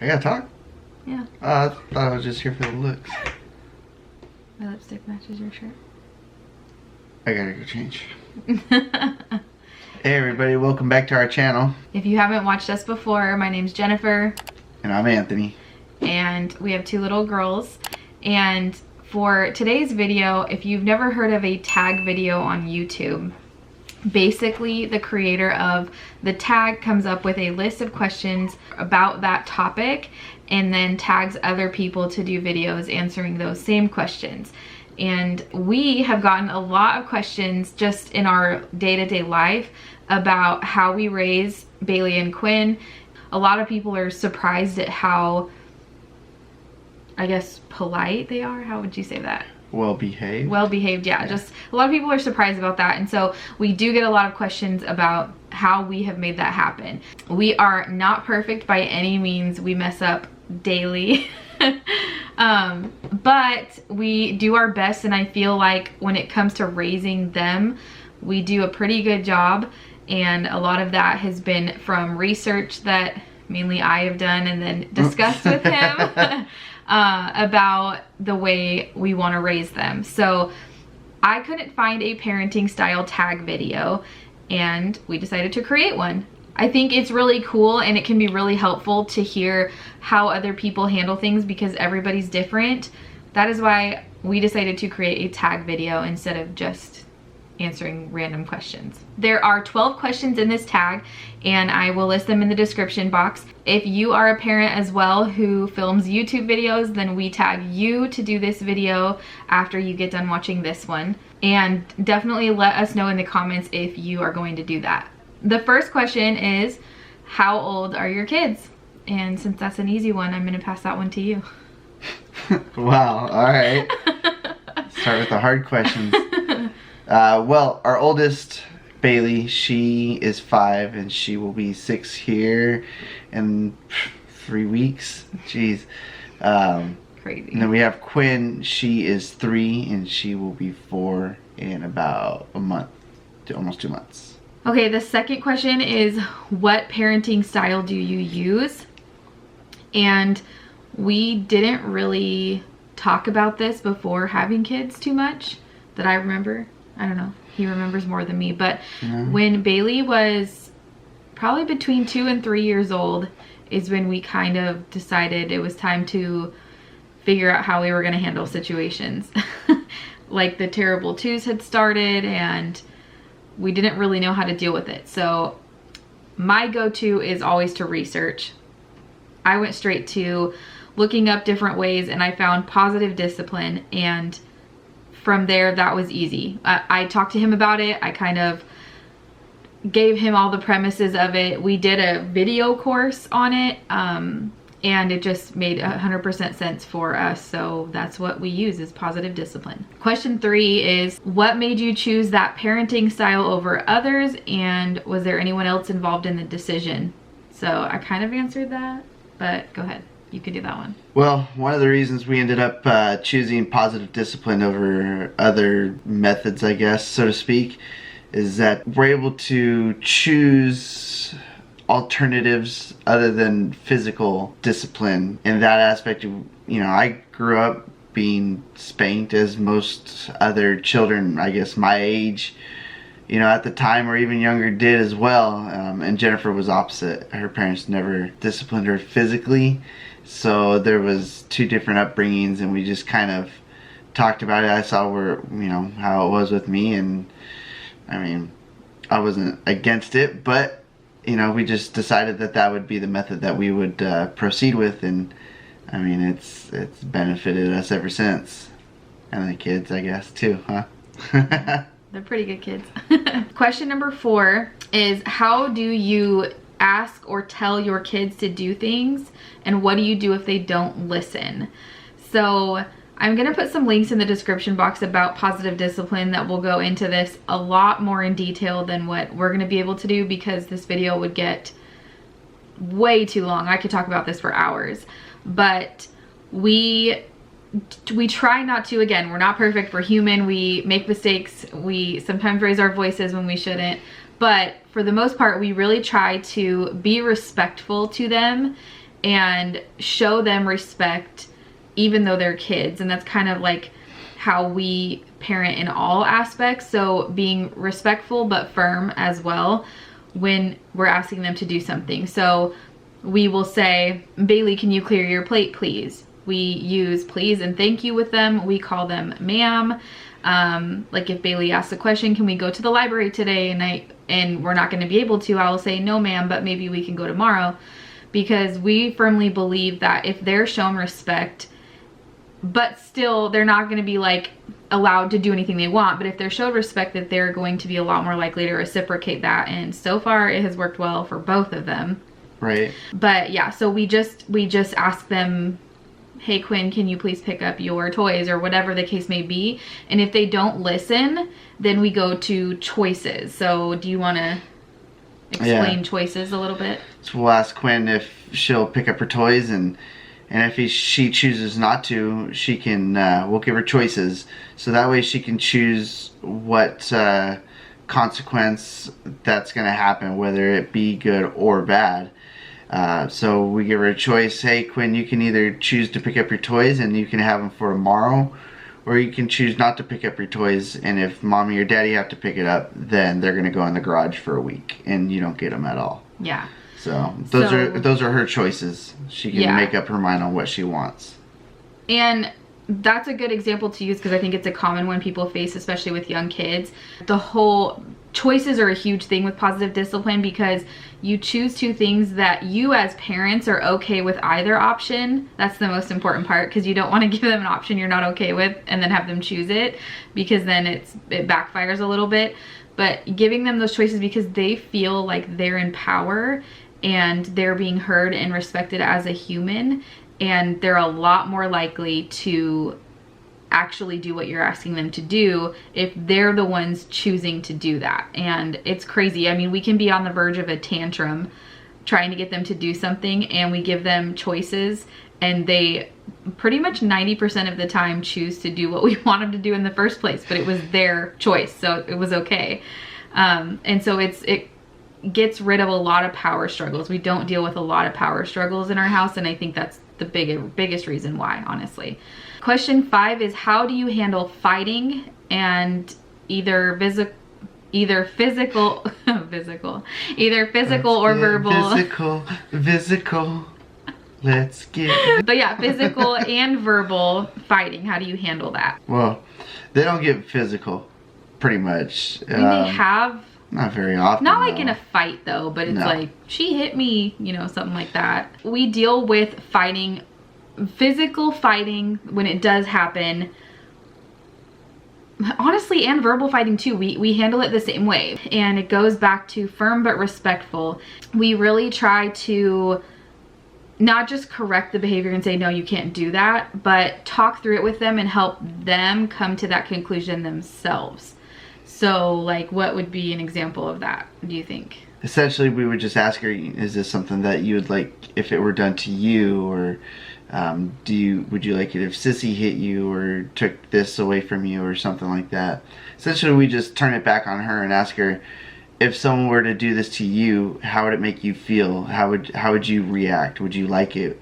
I gotta talk? Yeah. I thought I was just here for the looks. My lipstick matches your shirt. I gotta go change. Hey everybody, welcome back to our channel. If you haven't watched us before, my name's Jennifer. And I'm Anthony. And we have two little girls. And for today's video, if you've never heard of a tag video on YouTube, basically the creator of the tag comes up with a list of questions about that topic and then tags other people to do videos answering those same questions. And we have gotten a lot of questions just in our day-to-day life about how we raise Bailey and Quinn. A lot of people are surprised at how, I guess, polite they are. How would you say that? Well behaved. Well behaved, yeah. Just a lot of people are surprised about that. And so we do get a lot of questions about how we have made that happen. We are not perfect by any means. We mess up daily. But we do our best, and I feel like when it comes to raising them, we do a pretty good job. And a lot of that has been from research that mainly I have done and then discussed with him. About the way we want to raise them. So I couldn't find a parenting style tag video, and we decided to create one. I think it's really cool, and it can be really helpful to hear how other people handle things because everybody's different. That is why we decided to create a tag video instead of just answering random questions. There are 12 questions in this tag, and I will list them in the description box. If you are a parent as well who films YouTube videos, then we tag you to do this video after you get done watching this one. And definitely let us know in the comments if you are going to do that. The first question is, how old are your kids? And since that's an easy one, I'm gonna pass that one to you. Wow, all right. Start with the hard questions. Well, our oldest, Bailey, she is 5 and she will be 6 here in 3 weeks. Jeez. Crazy. And then we have Quinn. She is 3 and she will be 4 in about a month to almost 2 months. Okay, the second question is, what parenting style do you use? And we didn't really talk about this before having kids too much that I remember. I don't know, he remembers more than me, but when Bailey was probably between 2 and 3 years old is when we kind of decided it was time to figure out how we were going to handle situations. Like the terrible twos had started and we didn't really know how to deal with it. So my go-to is always to research. I went straight to looking up different ways and I found positive discipline, and from there that was easy. I talked to him about it. I kind of gave him all the premises of it. We did a video course on it, and it just made 100% sense for us. So that's what we use, is positive discipline. Question 3 is, what made you choose that parenting style over others, and was there anyone else involved in the decision? So I kind of answered that, but go ahead. You could do that one. Well, one of the reasons we ended up choosing positive discipline over other methods, I guess, so to speak, is that we're able to choose alternatives other than physical discipline. In that aspect, you know, I grew up being spanked as most other children, I guess, my age, you know, at the time or even younger did as well. And Jennifer was opposite. Her parents never disciplined her physically. So there was 2 different upbringings, and we just kind of talked about it. I saw how it was with me, and I mean, I wasn't against it, but you know, we just decided that that would be the method that we would proceed with, and I mean, it's benefited us ever since, and the kids, I guess, too, huh? They're pretty good kids. Question number 4 is, how do you ask or tell your kids to do things, and what do you do if they don't listen? So I'm gonna put some links in the description box about positive discipline that will go into this a lot more in detail than what we're gonna be able to do, because this video would get way too long. I could talk about this for hours, but we try not to. Again, we're not perfect, we're human, we make mistakes, we sometimes raise our voices when we shouldn't, but for the most part we really try to be respectful to them and show them respect even though they're kids. And that's kind of like how we parent in all aspects. So being respectful but firm as well when we're asking them to do something. So we will say, Bailey, can you clear your plate, please? We use please and thank you with them. We call them ma'am. Like if Bailey asks a question, can we go to the library today? And we're not going to be able to, I'll say, no ma'am, but maybe we can go tomorrow. Because we firmly believe that if they're shown respect, but still they're not going to be like allowed to do anything they want, but if they're showed respect, that they're going to be a lot more likely to reciprocate that. And so far it has worked well for both of them. Right. But yeah, so we just ask them, hey Quinn, can you please pick up your toys, or whatever the case may be. And if they don't listen, then we go to choices. So do you want to explain choices a little bit? So we'll ask Quinn if she'll pick up her toys, and if she chooses not to, she can, we'll give her choices. So that way she can choose what consequence that's going to happen, whether it be good or bad. So we give her a choice. Hey Quinn, you can either choose to pick up your toys and you can have them for tomorrow, or you can choose not to pick up your toys, and if mommy or daddy have to pick it up, then they're going to go in the garage for a week and you don't get them at all. Yeah. So those are her choices. She can make up her mind on what she wants. And that's a good example to use because I think it's a common one people face, especially with young kids. The whole choices are a huge thing with positive discipline because you choose two things that you as parents are okay with either option. That's the most important part, because you don't want to give them an option you're not okay with and then have them choose it, because then it backfires a little bit. But giving them those choices because they feel like they're in power and they're being heard and respected as a human, and they're a lot more likely to actually do what you're asking them to do if they're the ones choosing to do that. And it's crazy. I mean, we can be on the verge of a tantrum trying to get them to do something, and we give them choices, and they pretty much 90% of the time choose to do what we want them to do in the first place, but it was their choice, so it was okay. And so it gets rid of a lot of power struggles. We don't deal with a lot of power struggles in our house, and I think that's the biggest reason why, honestly. Question 5 is, how do you handle fighting and either physical or verbal. Physical. Let's get. But yeah, physical and verbal fighting. How do you handle that? Well, they don't get physical, pretty much. I mean, they have. Not very often. Not like in a fight though, but it's like, she hit me, something like that. We deal with fighting, physical fighting when it does happen. Honestly, and verbal fighting too. We handle it the same way. And it goes back to firm but respectful. We really try to not just correct the behavior and say, no, you can't do that, but talk through it with them and help them come to that conclusion themselves. So, like, what would be an example of that, do you think? Essentially, we would just ask her, is this something that you would like if it were done to you, or would you like it if Sissy hit you or took this away from you or something like that? Essentially, we just turn it back on her and ask her, if someone were to do this to you, how would it make you feel? How would you react? Would you like it?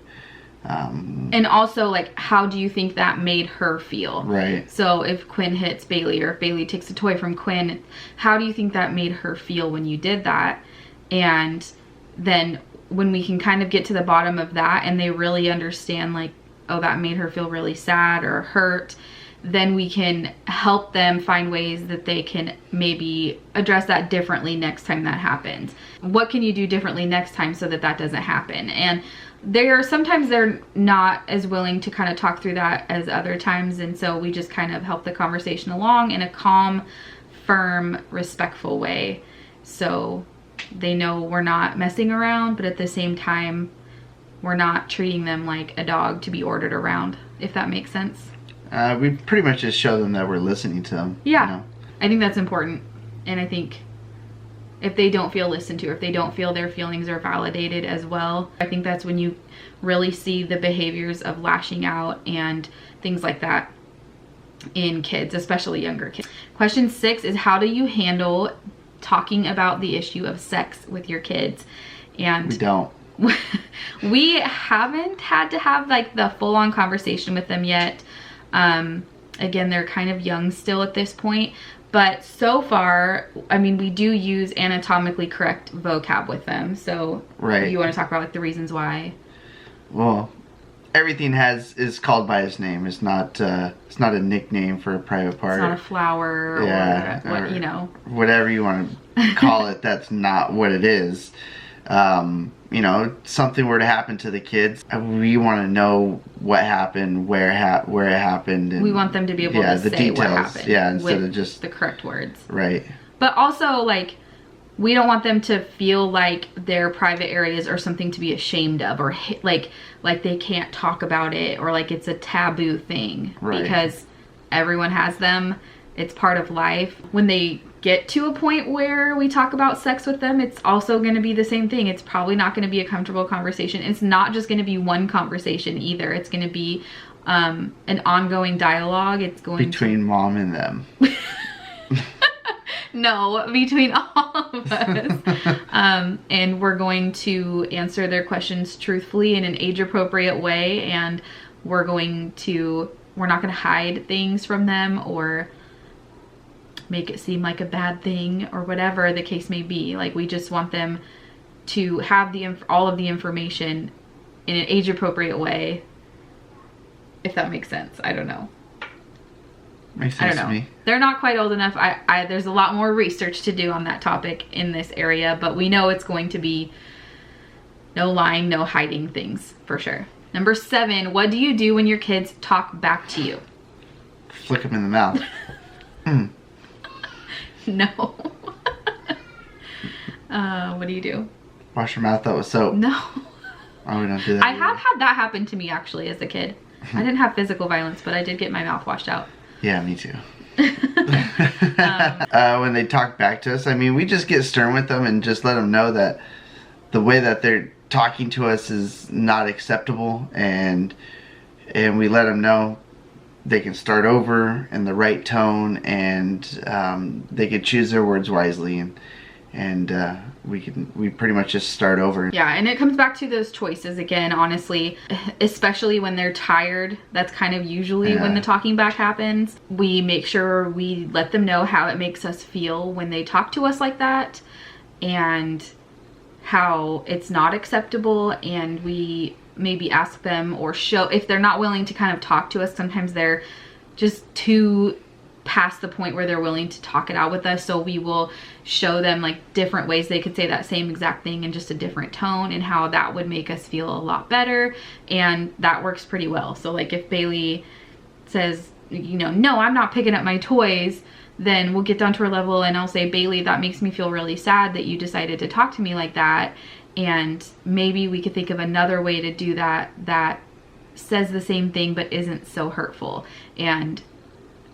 And also, like, how do you think that made her feel? Right. So if Quinn hits Bailey, or if Bailey takes a toy from Quinn, how do you think that made her feel when you did that? And then when we can kind of get to the bottom of that and they really understand, like, oh, that made her feel really sad or hurt, then we can help them find ways that they can maybe address that differently next time that happens. What can you do differently next time so that that doesn't happen? And sometimes they're not as willing to kind of talk through that as other times, and so we just kind of help the conversation along in a calm, firm, respectful way, so they know we're not messing around, but at the same time we're not treating them like a dog to be ordered around, if that makes sense. We pretty much just show them that we're listening to them. Yeah, I think that's important. And I think if they don't feel listened to, or if they don't feel their feelings are validated as well, I think that's when you really see the behaviors of lashing out and things like that in kids, especially younger kids. Question 6 is, how do you handle talking about the issue of sex with your kids? And we don't. We haven't had to have like the full-on conversation with them yet. Again, they're kind of young still at this point, but so far, I mean, we do use anatomically correct vocab with them. So Right. you want to talk about like the reasons why? Well, everything is called by its name. It's not a nickname for a private part. It's not a flower Yeah, or what, or you know. whatever you want to call it. That's not what it is. You know, something were to happen to the kids, we want to know what happened, where it happened. And, we want them to be able to the say details, what happened. instead with of just the correct words. Right. But also, like, we don't want them to feel like their private areas are something to be ashamed of, or like they can't talk about it, or like it's a taboo thing. Right. Because everyone has them. It's part of life. When they get to a point where we talk about sex with them, it's also going to be the same thing. It's probably not going to be a comfortable conversation. It's not just going to be one conversation either. It's going to be an ongoing dialogue. It's going between mom and them. No, between all of us. And we're going to answer their questions truthfully in an age-appropriate way, and we're not going to hide things from them or make it seem like a bad thing or whatever the case may be. Like, we just want them to have all of the information in an age-appropriate way, if that makes sense. I don't know. Makes I sense don't know. to me. They're not quite old enough. There's a lot more research to do on that topic in this area, but we know it's going to be no lying, no hiding things for sure. Number 7, what do you do when your kids talk back to you? Flick them in the mouth. No. What do you do? Wash your mouth out with soap. No. Oh, we don't do that. I have had that happen to me actually as a kid. I didn't have physical violence, but I did get my mouth washed out. Yeah, me too. When they talk back to us, I mean, we just get stern with them and just let them know that the way that they're talking to us is not acceptable, and we let them know they can start over in the right tone, and they can choose their words wisely, and we pretty much just start over. Yeah, and it comes back to those choices again, honestly, especially when they're tired. That's kind of usually when the talking back happens. We make sure we let them know how it makes us feel when they talk to us like that, and how it's not acceptable, and we maybe ask them or show, if they're not willing to kind of talk to us, sometimes they're just too past the point where they're willing to talk it out with us, so we will show them like different ways they could say that same exact thing in just a different tone, and how that would make us feel a lot better, and that works pretty well. So like if Bailey says, you know, no, I'm not picking up my toys, then we'll get down to her level and I'll say, Bailey, that makes me feel really sad that you decided to talk to me like that, and maybe we could think of another way to do that says the same thing but isn't so hurtful. And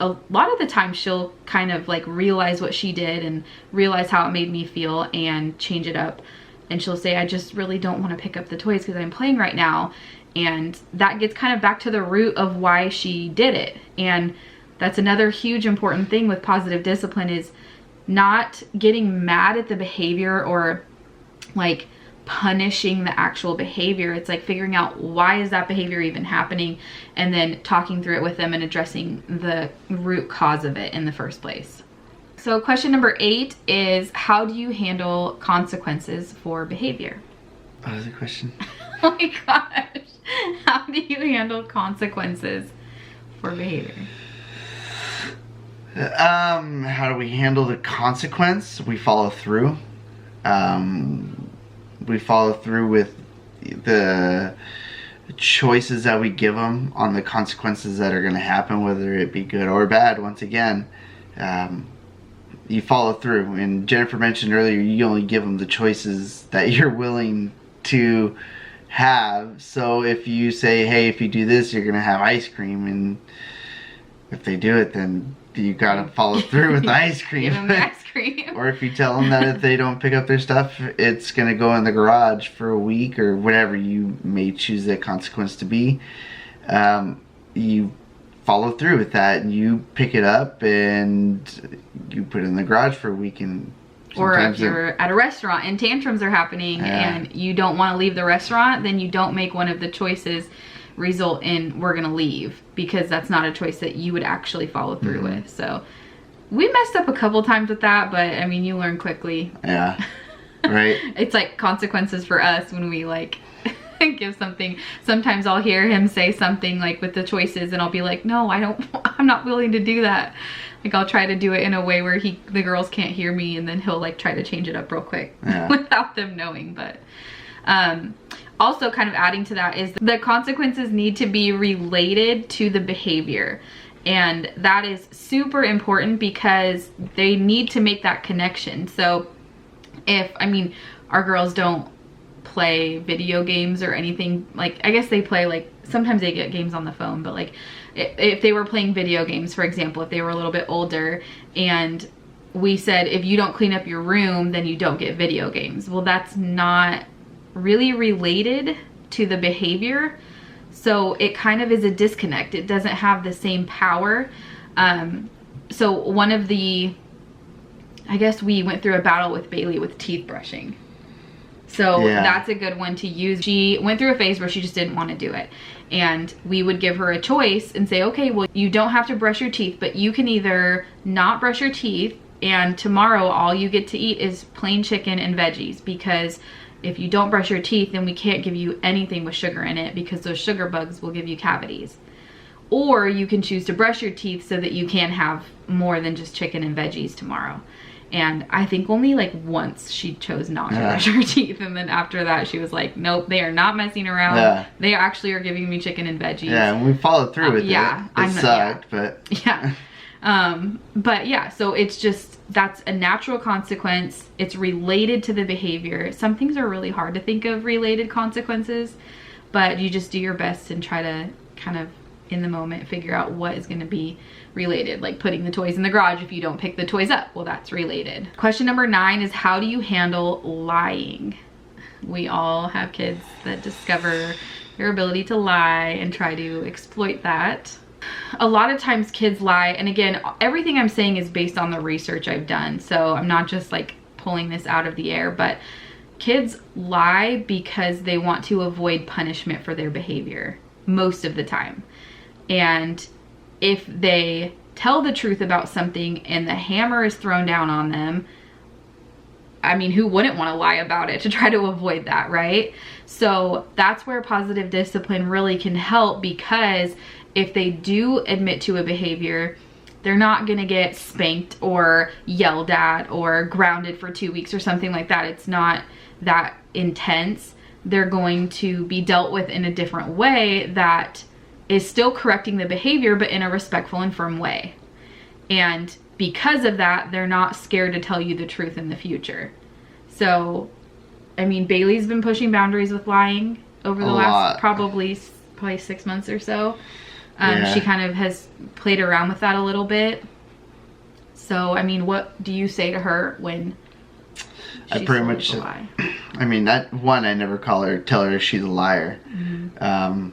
a lot of the time she'll kind of like realize what she did and realize how it made me feel and change it up, and she'll say, I just really don't want to pick up the toys because I'm playing right now. And that gets kind of back to the root of why she did it. And that's another huge important thing with positive discipline, is not getting mad at the behavior or like punishing the actual behavior. It's like figuring out, why is that behavior even happening, and then talking through it with them and addressing the root cause of it in the first place. So question number 8 is, how do you handle consequences for behavior? What was the question? Oh my gosh. How do you handle consequences for behavior? How do we handle the consequence? We follow through. We follow through with the choices that we give them on the consequences that are going to happen, whether it be good or bad. Once again, you follow through. And Jennifer mentioned earlier, you only give them the choices that you're willing to have. So if you say, hey, if you do this, you're going to have ice cream, and if they do it, then you got to follow through with the ice cream. Give them the ice cream. Or if you tell them that if they don't pick up their stuff, it's going to go in the garage for a week, or whatever you may choose that consequence to be. You follow through with that, and you pick it up and you put it in the garage for a week, and Or Sometimes if you're at a restaurant and tantrums are happening and you don't want to leave the restaurant, then you don't make one of the choices result in we're gonna leave, because that's not a choice that you would actually follow through with. So we messed up a couple times with that, but I mean, you learn quickly. Yeah, right. It's like consequences for us when we like give something. Sometimes I'll hear him say something like with the choices and I'll be like, no, I'm not willing to do that. Like I'll try to do it in a way where the girls can't hear me, and then he'll like try to change it up real quick without them knowing. But also kind of adding to that is the consequences need to be related to the behavior. And that is super important because they need to make that connection. So our girls don't play video games or anything. Like, I guess they play, like, sometimes they get games on the phone, but like if they were playing video games, for example, if they were a little bit older and we said, if you don't clean up your room, then you don't get video games. Well, that's not really related to the behavior. So it kind of is a disconnect. It doesn't have the same power. So one of I guess we went through a battle with Bailey with teeth brushing. So that's a good one to use. She went through a phase where she just didn't want to do it. And we would give her a choice and say, okay, well, you don't have to brush your teeth, but you can either not brush your teeth and tomorrow all you get to eat is plain chicken and veggies, because if you don't brush your teeth, then we can't give you anything with sugar in it because those sugar bugs will give you cavities. Or you can choose to brush your teeth so that you can have more than just chicken and veggies tomorrow. And I think only like once she chose not to brush her teeth. And then after that, she was like, nope, they are not messing around. Yeah. They actually are giving me chicken and veggies. Yeah, and we followed through with it. It sucked, but... Yeah. But yeah, so it's just, that's a natural consequence. It's related to the behavior. Some things are really hard to think of related consequences, but you just do your best and try to kind of in the moment figure out what is going to be related, like putting the toys in the garage. If you don't pick the toys up, well, that's related. Question number 9 is, how do you handle lying? We all have kids that discover their ability to lie and try to exploit that. A lot of times kids lie, and again, everything I'm saying is based on the research I've done, so I'm not just like pulling this out of the air, but kids lie because they want to avoid punishment for their behavior most of the time. And if they tell the truth about something and the hammer is thrown down on them, I mean, who wouldn't want to lie about it to try to avoid that, right? So that's where positive discipline really can help, because if they do admit to a behavior, they're not going to get spanked or yelled at or grounded for 2 weeks or something like that. It's not that intense. They're going to be dealt with in a different way that is still correcting the behavior, but in a respectful and firm way. And because of that, they're not scared to tell you the truth in the future. So, I mean, Bailey's been pushing boundaries with lying over the last probably 6 months or so. She kind of has played around with that a little bit. So, I mean, what do you say to her when I pretty much lie? I mean, that one, I never tell her she's a liar. Mm-hmm.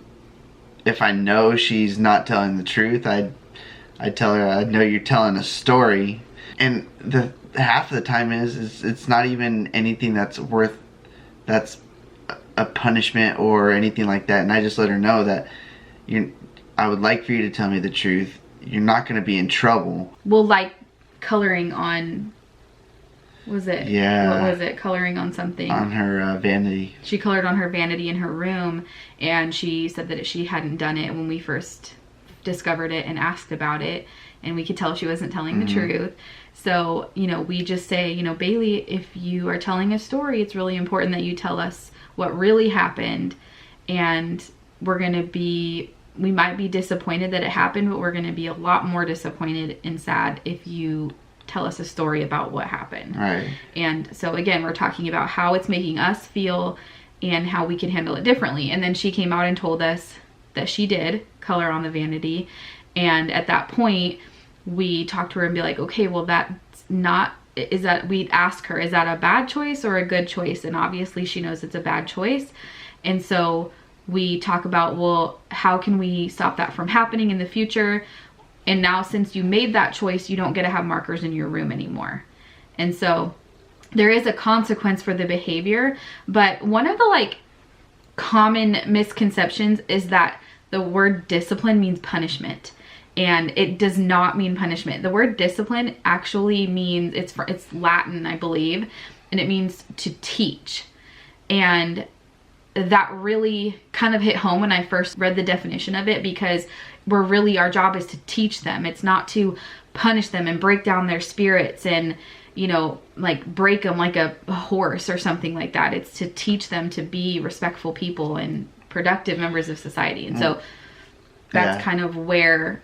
If I know she's not telling the truth, I tell her, I know you're telling a story. And the half of the time is it's not even anything that's a punishment or anything like that. And I just let her know that I would like for you to tell me the truth. You're not going to be in trouble. Well, like coloring on, was it? Yeah. What was it? Coloring on something. On her vanity. She colored on her vanity in her room, and she said that she hadn't done it when we first discovered it and asked about it, and we could tell she wasn't telling the truth. So, you know, we just say, you know, Bailey, if you are telling a story, it's really important that you tell us what really happened, and we might be disappointed that it happened, but we're going to be a lot more disappointed and sad if you tell us a story about what happened. Right. And so again, we're talking about how it's making us feel and how we can handle it differently. And then she came out and told us that she did color on the vanity. And at that point, we talked to her and be like, okay, well, we'd ask her, is that a bad choice or a good choice? And obviously she knows it's a bad choice. And so we talk about, well, how can we stop that from happening in the future? And now since you made that choice, you don't get to have markers in your room anymore. And so there is a consequence for the behavior. But one of the like common misconceptions is that the word discipline means punishment, and it does not mean punishment. The word discipline actually means, it's Latin, I believe, and it means to teach. And that really kind of hit home when I first read the definition of it, because our job is to teach them. It's not to punish them and break down their spirits and, you know, like break them like a horse or something like that. It's to teach them to be respectful people and productive members of society. And so that's kind of where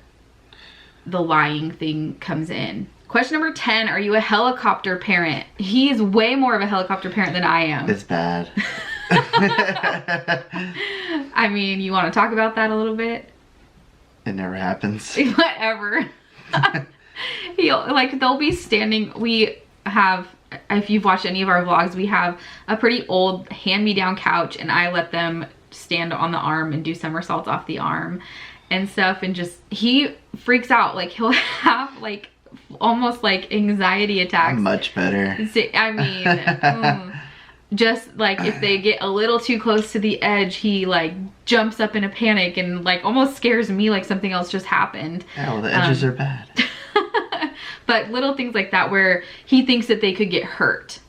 the lying thing comes in. Question number 10, are you a helicopter parent? He is way more of a helicopter parent than I am. It's bad. I mean, you want to talk about that a little bit? It never happens. Whatever. They'll be standing, we have, if you've watched any of our vlogs, we have a pretty old hand-me-down couch, and I let them stand on the arm and do somersaults off the arm and stuff, and just, he freaks out. Like, he'll have like almost like anxiety attacks. I'm much better. I mean, just like if they get a little too close to the edge, he like jumps up in a panic and like almost scares me like something else just happened. Yeah, well, the edges are bad. But little things like that where he thinks that they could get hurt.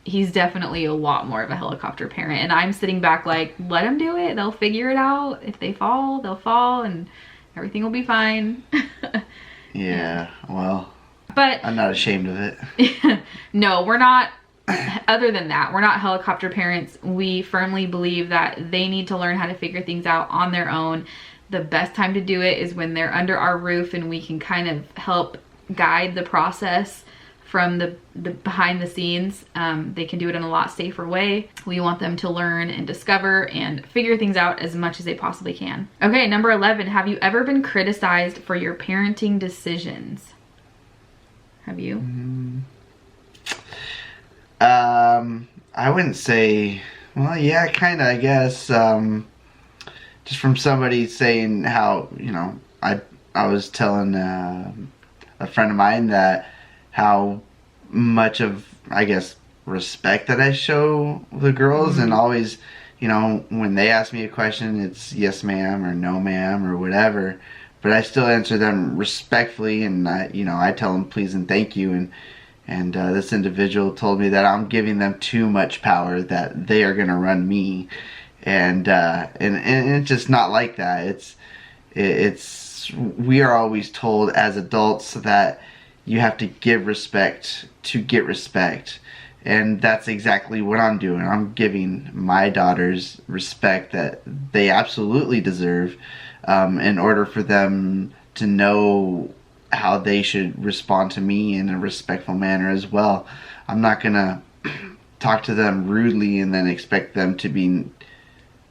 He's definitely a lot more of a helicopter parent, and I'm sitting back like, let them do it. They'll figure it out. If they fall, they'll fall, and everything will be fine. Yeah, well, but I'm not ashamed of it. No, we're not. Other than that, we're not helicopter parents. We firmly believe that they need to learn how to figure things out on their own. The best time to do it is when they're under our roof and we can kind of help guide the process from the behind the scenes. They can do it in a lot safer way. We want them to learn and discover and figure things out as much as they possibly can. Okay, number 11, have you ever been criticized for your parenting decisions? Have you? I wouldn't say, well, yeah, kind of, I guess, just from somebody saying how, you know, I was telling a friend of mine that how much of, I guess, respect that I show the girls, and always, you know, when they ask me a question, it's yes ma'am or no ma'am or whatever, but I still answer them respectfully, and I tell them please and thank you, and this individual told me that I'm giving them too much power, that they are going to run me, and it's just not like that. We are always told as adults that you have to give respect to get respect, and that's exactly what I'm doing. I'm giving my daughters respect that they absolutely deserve, in order for them to know how they should respond to me in a respectful manner as well. I'm not gonna talk to them rudely and then expect them to be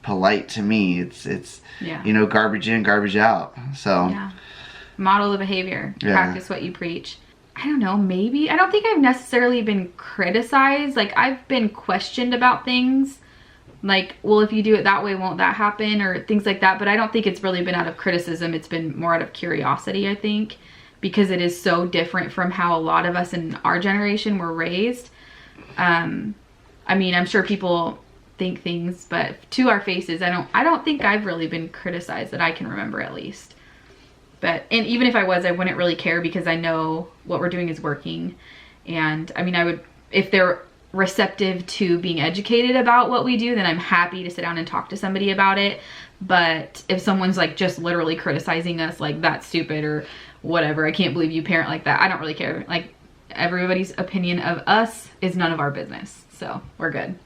polite to me. It's you know, garbage in, garbage out. So yeah, model the behavior, practice what you preach. I don't know, maybe, I don't think I've necessarily been criticized. Like, I've been questioned about things, like, well, if you do it that way, won't that happen, or things like that. But I don't think it's really been out of criticism. It's been more out of curiosity, I think, because it is so different from how a lot of us in our generation were raised. I mean, I'm sure people think things, but to our faces, I don't think I've really been criticized that I can remember, at least. But, and even if I was, I wouldn't really care, because I know what we're doing is working. And I mean, I would, if they're receptive to being educated about what we do, then I'm happy to sit down and talk to somebody about it. But if someone's like just literally criticizing us, like, that's stupid or whatever, I can't believe you parent like that, I don't really care. Like, everybody's opinion of us is none of our business, so we're good.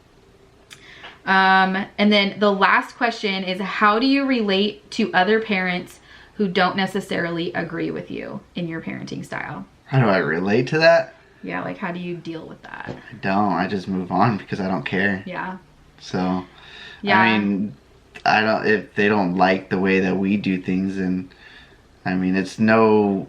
And then the last question is, how do you relate to other parents who don't necessarily agree with you in your parenting style? How do I relate to that? Yeah, like, how do you deal with that? I don't. I just move on because I don't care. Yeah. So, yeah. I mean, if they don't like the way that we do things, and I mean, it's no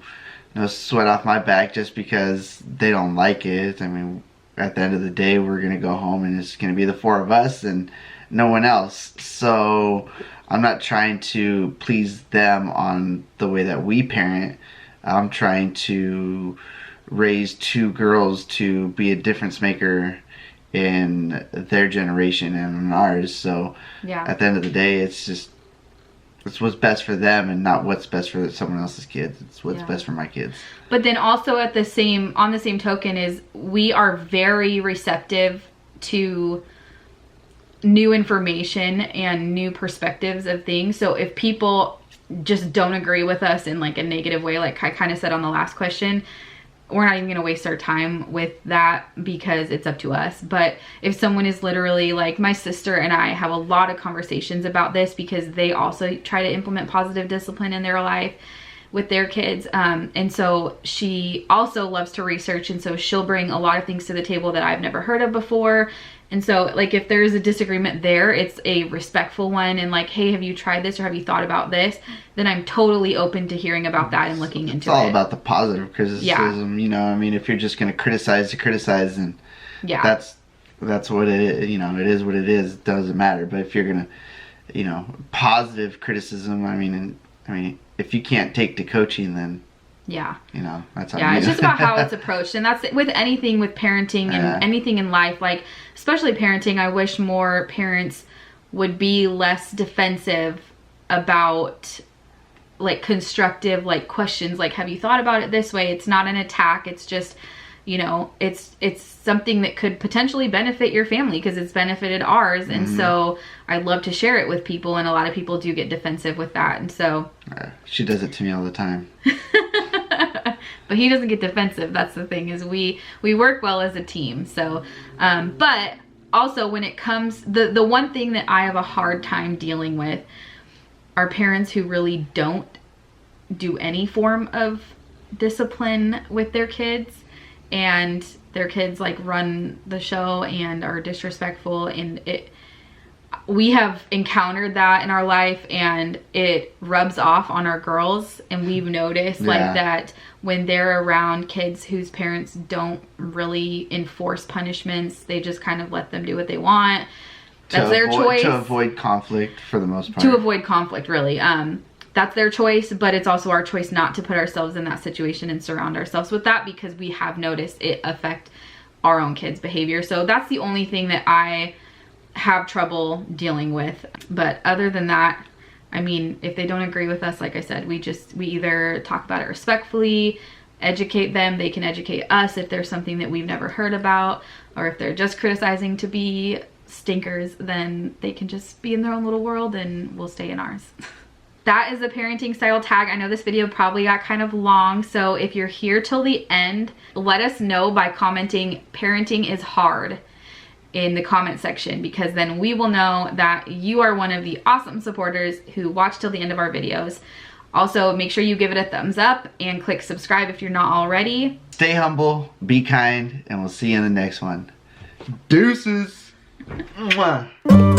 sweat off my back just because they don't like it. I mean, at the end of the day, we're going to go home and it's going to be the four of us and no one else. So I'm not trying to please them on the way that we parent. I'm trying to raise two girls to be a difference maker in their generation and in ours. So Yeah. at the end of the day, it's what's best for them and not what's best for someone else's kids. It's what's best for my kids. But then also on the same token is we are very receptive to new information and new perspectives of things. So if people just don't agree with us in like a negative way, like I kind of said on the last question, we're not even going to waste our time with that because it's up to us. But if someone is literally like, my sister and I have a lot of conversations about this because they also try to implement positive discipline in their life with their kids. And so she also loves to research. And so she'll bring a lot of things to the table that I've never heard of before. And so like if there's a disagreement there, it's a respectful one and like, hey, have you tried this or have you thought about this? Then I'm totally open to hearing about that and looking into it. It's all about the positive criticism, you know. I mean, if you're just going to criticize to criticize, and that's what it is, you know, it is what it is. It doesn't matter. But if you're going to, you know, positive criticism, I mean, if you can't take to coaching, then you know, that's how it's just about how it's approached. And that's with anything with parenting and anything in life, like especially parenting. I wish more parents would be less defensive about like constructive like questions, like have you thought about it this way? It's not an attack, it's just, you know, it's something that could potentially benefit your family because it's benefited ours. And so I'd love to share it with people, and a lot of people do get defensive with that. And so she does it to me all the time. But he doesn't get defensive. That's the thing, is we work well as a team. So but also when it comes, the one thing that I have a hard time dealing with are parents who really don't do any form of discipline with their kids, and their kids like run the show and are disrespectful. And we have encountered that in our life, and it rubs off on our girls. And we've noticed like that when they're around kids whose parents don't really enforce punishments, they just kind of let them do what they want. That's their choice. To avoid conflict for the most part. To avoid conflict, really. That's their choice, but it's also our choice not to put ourselves in that situation and surround ourselves with that, because we have noticed it affect our own kids' behavior. So that's the only thing that I have trouble dealing with. But other than that, I mean, if they don't agree with us, like I said, we either talk about it respectfully, educate them, they can educate us if there's something that we've never heard about, or if they're just criticizing to be stinkers, then they can just be in their own little world and we'll stay in ours. That is the parenting style tag. I know this video probably got kind of long, so if you're here till the end, let us know by commenting "parenting is hard" in the comment section, because then we will know that you are one of the awesome supporters who watch till the end of our videos. Also, make sure you give it a thumbs up and click subscribe if you're not already. Stay humble, be kind, and we'll see you in the next one. Deuces. Mwah.